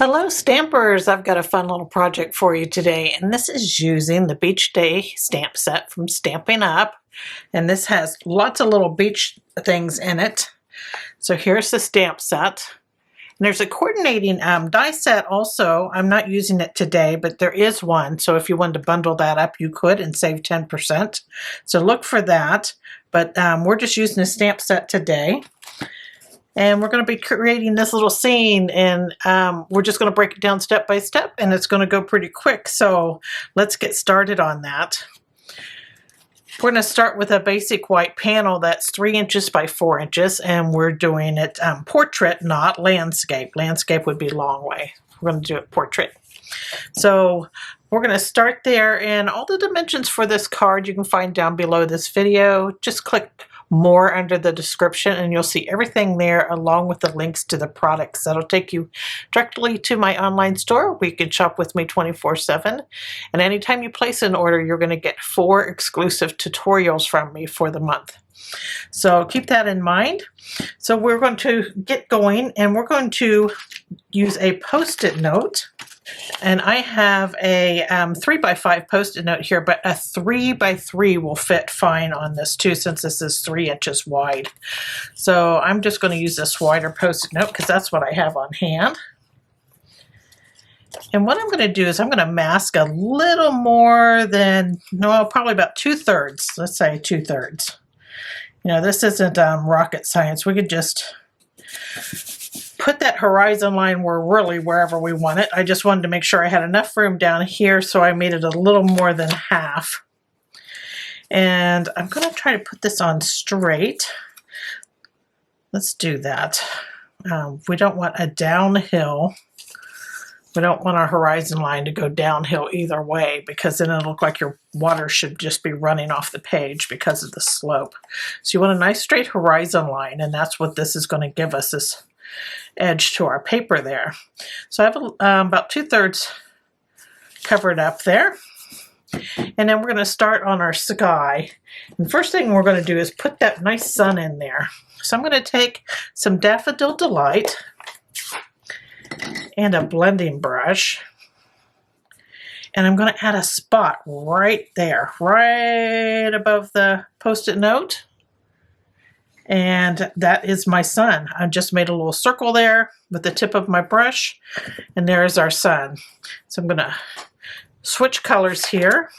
Hello Stampers! I've got a fun little project for you today, and this is using the Beach Day stamp set from Stampin' Up. And this has lots of little beach things in it. So here's the stamp set. And there's a coordinating die set also. I'm not using it today, but there is one. So if you wanted to bundle that up, you could and save 10%. So look for that. But we're just using the stamp set today. And we're going to be creating this little scene, and we're just going to break it down step by step, and it's going to go pretty quick. So let's get started on that. We're going to start with a basic white panel that's 3 inches by 4 inches, and we're doing it portrait, not landscape. Landscape would be long way. We're going to do it portrait. So we're going to start there, and all the dimensions for this card you can find down below this video. Just click more under the description and you'll see everything there along with the links to the products. That'll take you directly to my online store where you can shop with me 24/7. And anytime you place an order, you're going to get 4 exclusive tutorials from me for the month. So keep that in mind. So we're going to get going, and we're going to use a post-it note. And I have a 3x5 post-it note here, but a 3x3 will fit fine on this too, since this is 3 inches wide. So I'm just going to use this wider post-it note because that's what I have on hand. And what I'm going to do is I'm going to mask a little more than, no, probably about 2/3. Let's say 2/3. You know, this isn't rocket science. We could just put that horizon line wherever we want it. I just wanted to make sure I had enough room down here, so I made it a little more than half. And I'm going to try to put this on straight. Let's do that. We don't want a downhill. We don't want our horizon line to go downhill either way, because then it'll look like your water should just be running off the page because of the slope. So you want a nice straight horizon line, and that's what this is going to give us, this edge to our paper there. So I have about 2/3 covered up there. And then we're going to start on our sky. And the first thing we're going to do is put that nice sun in there. So I'm going to take some Daffodil Delight and a blending brush. And I'm going to add a spot right there, right above the post-it note. And that is my sun. I just made a little circle there with the tip of my brush, and there's our sun. So I'm going to switch colors here.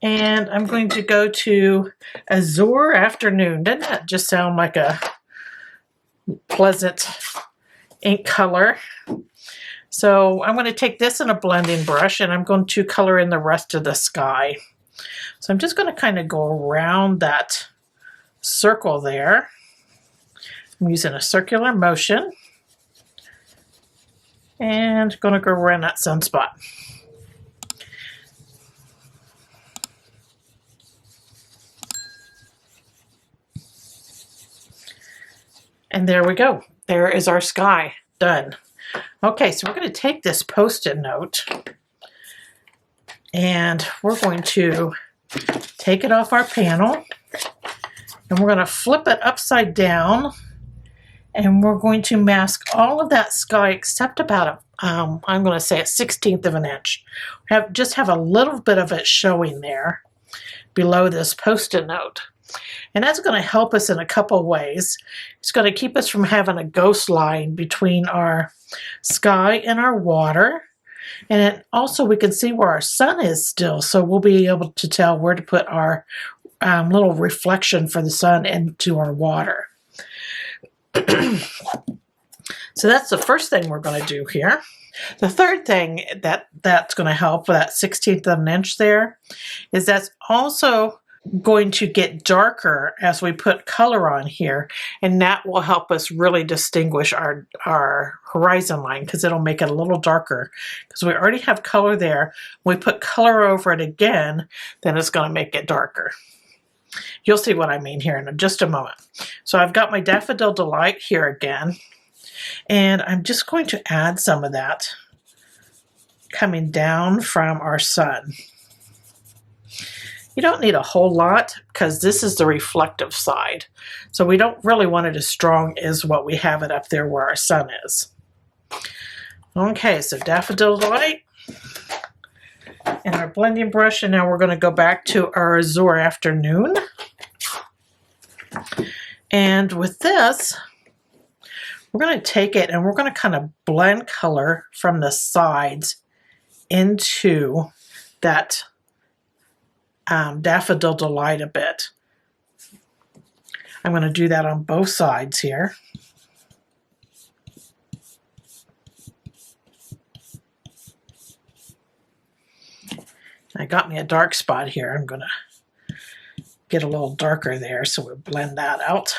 And I'm going to go to Azure Afternoon. Doesn't that just sound like a pleasant ink color? So I'm going to take this in a blending brush, and I'm going to color in the rest of the sky. So I'm just going to kind of go around that circle there. I'm using a circular motion and going to go around that sunspot. And there we go. There is our sky done. Okay, so we're going to take this post-it note and we're going to take it off our panel. And we're going to flip it upside down, and we're going to mask all of that sky except about, I'm going to say a 1/16 of an inch. Just have a little bit of it showing there below this post-it note. And that's going to help us in a couple ways. It's going to keep us from having a ghost line between our sky and our water. And then also we can see where our sun is still, so we'll be able to tell where to put our little reflection for the sun into our water. So that's the first thing we're going to do here. The third thing that's going to help with that 1/16 of an inch there is that's also going to get darker as we put color on here, and that will help us really distinguish our horizon line, because it'll make it a little darker, because we already have color there. When we put color over it again, then it's going to make it darker. You'll see what I mean here in just a moment. So I've got my Daffodil Delight here again, and I'm just going to add some of that coming down from our sun. You don't need a whole lot because this is the reflective side. So we don't really want it as strong as what we have it up there where our sun is. Okay, so Daffodil Delight and our blending brush, and now we're going to go back to our Azure Afternoon. And with this, we're going to take it and we're going to kind of blend color from the sides into that Daffodil Delight a bit. I'm going to do that on both sides here. I got me a dark spot here. I'm going to get a little darker there, so we'll blend that out.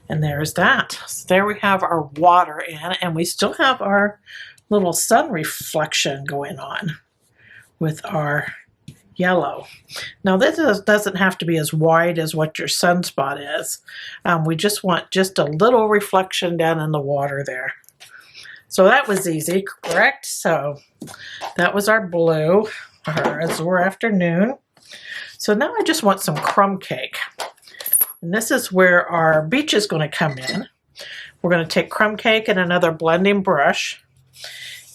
And there's that. So there we have our water in, and we still have our little sun reflection going on with our yellow. Now this doesn't have to be as wide as what your sunspot is. We just want just a little reflection down in the water there. So that was easy, correct? So that was our blue, our Azure Afternoon. So now I just want some crumb cake. And this is where our beach is going to come in. We're going to take crumb cake and another blending brush.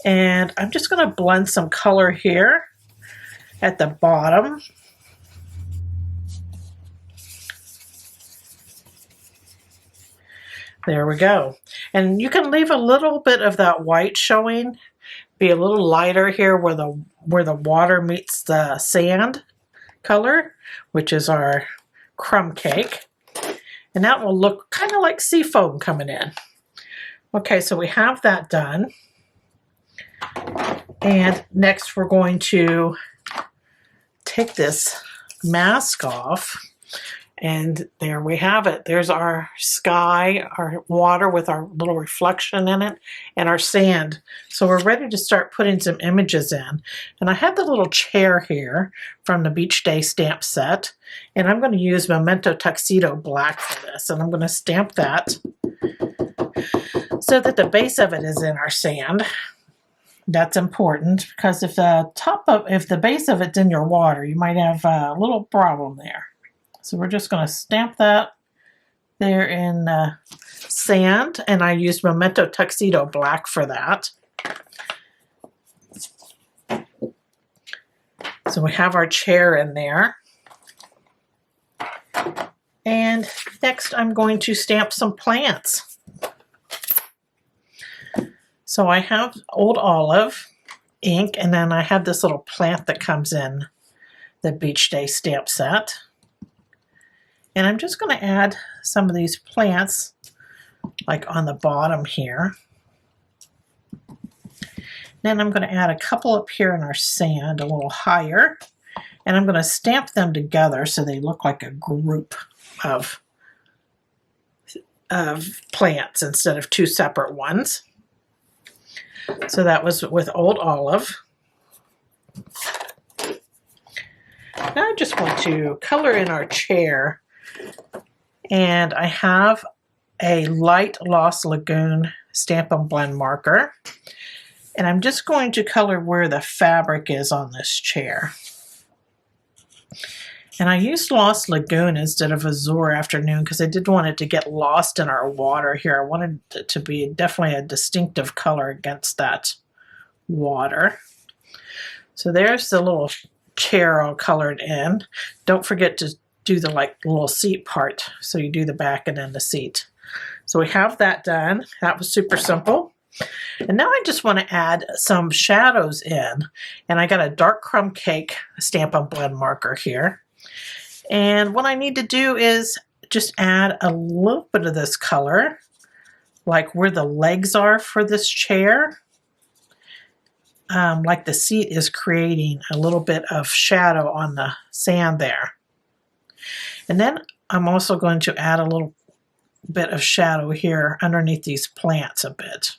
And I'm just going to blend some color here at the bottom. There we go. And you can leave a little bit of that white showing, be a little lighter here where the water meets the sand color, which is our crumb cake. And that will look kind of like sea foam coming in. Okay, so we have that done. And next we're going to take this mask off, and there we have it. There's our sky, our water with our little reflection in it, and our sand. So we're ready to start putting some images in. And I have the little chair here from the Beach Day stamp set, and I'm going to use Memento Tuxedo Black for this, and I'm going to stamp that so that the base of it is in our sand. That's important, because if the base of it's in your water, you might have a little problem there. So we're just going to stamp that there in sand, and I used Memento Tuxedo Black for that. So we have our chair in there. And next I'm going to stamp some plants. So I have Old Olive ink, and then I have this little plant that comes in the Beach Day stamp set. And I'm just going to add some of these plants like on the bottom here. Then I'm going to add a couple up here in our sand a little higher. And I'm going to stamp them together so they look like a group of plants instead of two separate ones. So that was with Old Olive. Now I just want to color in our chair, and I have a light Lost Lagoon Stampin' Blend marker, and I'm just going to color where the fabric is on this chair. And I used Lost Lagoon instead of Azure Afternoon because I didn't want it to get lost in our water here. I wanted it to be definitely a distinctive color against that water. So there's the little chair all colored in. Don't forget to do the little seat part. So you do the back and then the seat. So we have that done. That was super simple. And now I just want to add some shadows in. And I got a dark Crumb Cake Stampin' Blend marker here. And what I need to do is just add a little bit of this color, like where the legs are for this chair. Like the seat is creating a little bit of shadow on the sand there. And then I'm also going to add a little bit of shadow here underneath these plants a bit.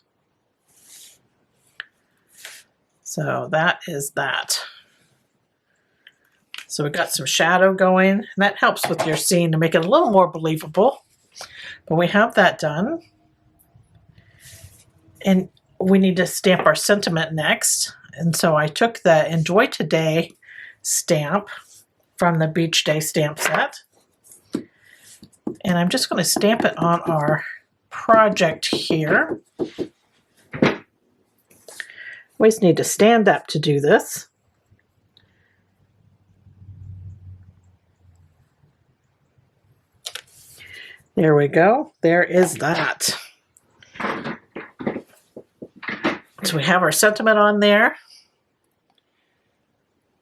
So that is that. So we've got some shadow going, and that helps with your scene to make it a little more believable. But we have that done. And we need to stamp our sentiment next. And so I took the Enjoy Today stamp from the Beach Day stamp set. And I'm just going to stamp it on our project here. Always need to stand up to do this. There we go. There is that. So we have our sentiment on there.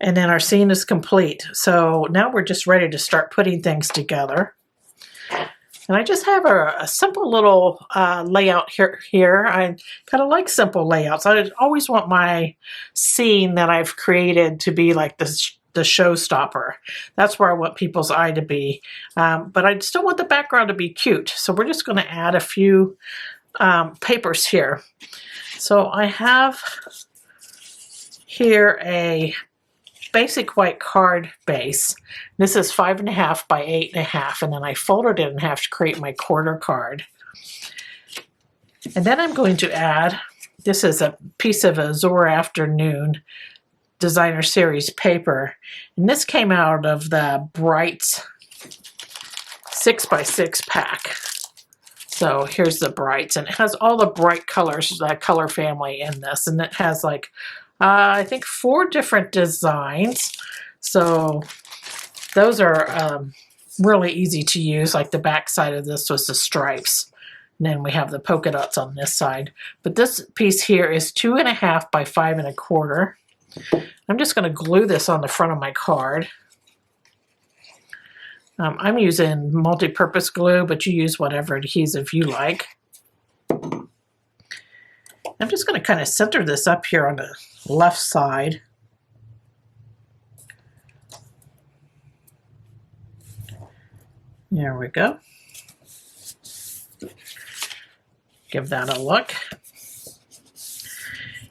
And then our scene is complete. So now we're just ready to start putting things together. And I just have a simple little layout here. I kind of like simple layouts. I always want my scene that I've created to be like the showstopper. That's where I want people's eye to be. But I still want the background to be cute. So we're just going to add a few papers here. So I have here a basic white card base. This is 5.5 by 8.5, and then I folded it in half to create my quarter card. And then I'm going to add, this is a piece of Azure Afternoon Designer Series paper, and this came out of the Brights 6x6 pack. So here's the Brights, and it has all the bright colors, the color family in this, and it has like I think 4 different designs. So those are really easy to use. Like the back side of this was the stripes. And then we have the polka dots on this side. But this piece here is 2.5 by 5.25. I'm just going to glue this on the front of my card. I'm using multi-purpose glue, but you use whatever adhesive you like. I'm just going to kind of center this up here on the left side. There we go. Give that a look.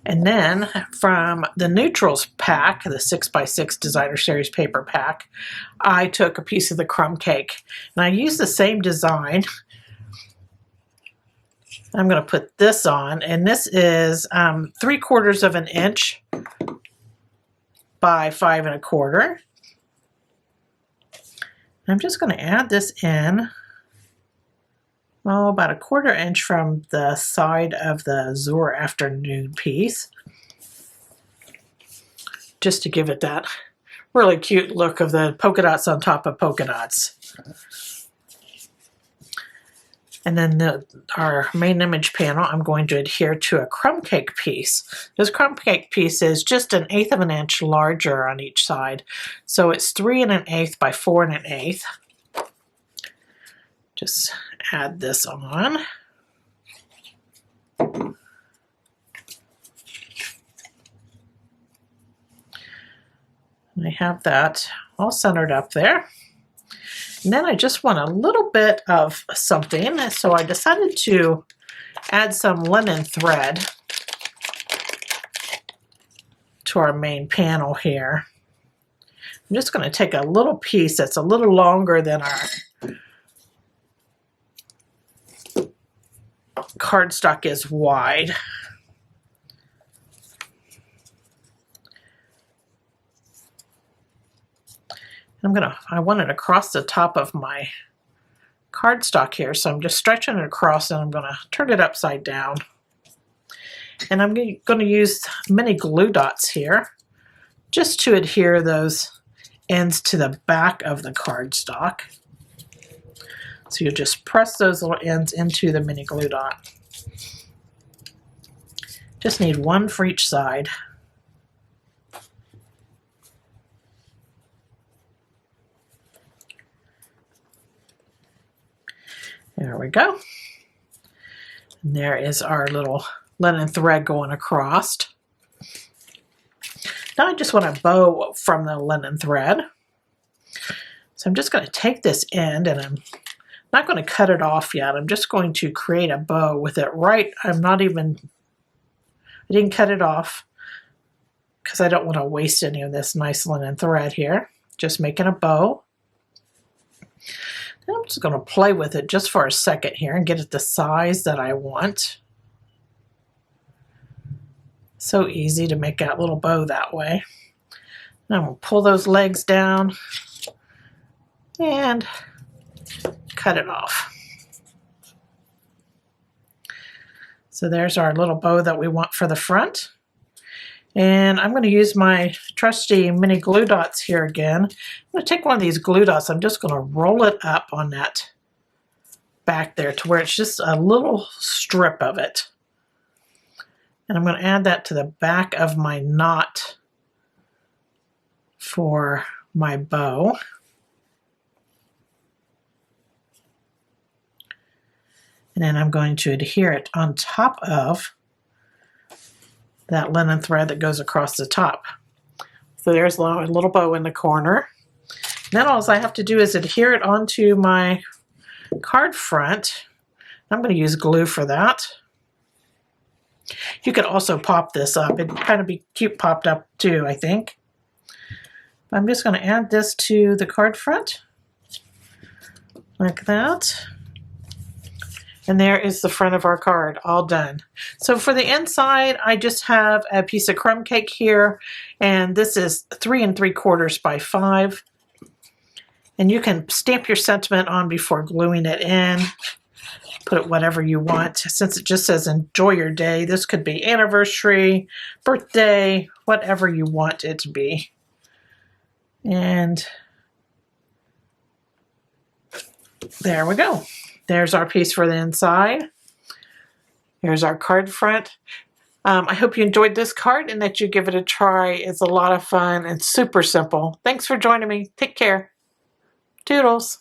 And then from the Neutrals pack, the 6x6 Designer Series paper pack, I took a piece of the Crumb Cake. And I used the same design. I'm going to put this on, and this is 3/4 of an inch by 5.25. I'm just going to add this in, about 1/4 inch from the side of the Azure Afternoon piece, just to give it that really cute look of the polka dots on top of polka dots. And then our main image panel, I'm going to adhere to a Crumb Cake piece. This Crumb Cake piece is just 1/8 of an inch larger on each side. So it's 3 1/8 by 4 1/8. Just add this on. And I have that all centered up there. And then I just want a little bit of something, so I decided to add some linen thread to our main panel here. I'm just going to take a little piece that's a little longer than our cardstock is wide. I want it across the top of my cardstock here, so I'm just stretching it across, and I'm going to turn it upside down. And I'm going to use mini glue dots here just to adhere those ends to the back of the cardstock. So you just press those little ends into the mini glue dot. Just need one for each side. There we go. And there is our little linen thread going across. Now I just want a bow from the linen thread. So I'm just going to take this end, and I'm not going to cut it off yet. I'm just going to create a bow with it right. I didn't cut it off because I don't want to waste any of this nice linen thread here. Just making a bow. I'm just going to play with it just for a second here and get it the size that I want. So easy to make that little bow that way. Now we'll pull those legs down and cut it off. So there's our little bow that we want for the front. And I'm going to use my trusty mini glue dots here again. I'm going to take one of these glue dots. I'm just going to roll it up on that back there to where it's just a little strip of it. And I'm going to add that to the back of my knot for my bow. And then I'm going to adhere it on top of that linen thread that goes across the top. So there's a little bow in the corner. Then all I have to do is adhere it onto my card front. I'm going to use glue for that. You could also pop this up. It'd kind of be cute popped up too, I think. I'm just going to add this to the card front like that. And there is the front of our card, all done. So for the inside, I just have a piece of crumb cake here, and this is 3 3/4 by 5. And you can stamp your sentiment on before gluing it in. Put it whatever you want. Since it just says enjoy your day, this could be anniversary, birthday, whatever you want it to be. And there we go. There's our piece for the inside. Here's our card front. I hope you enjoyed this card and that you give it a try. It's a lot of fun and super simple. Thanks for joining me. Take care. Toodles.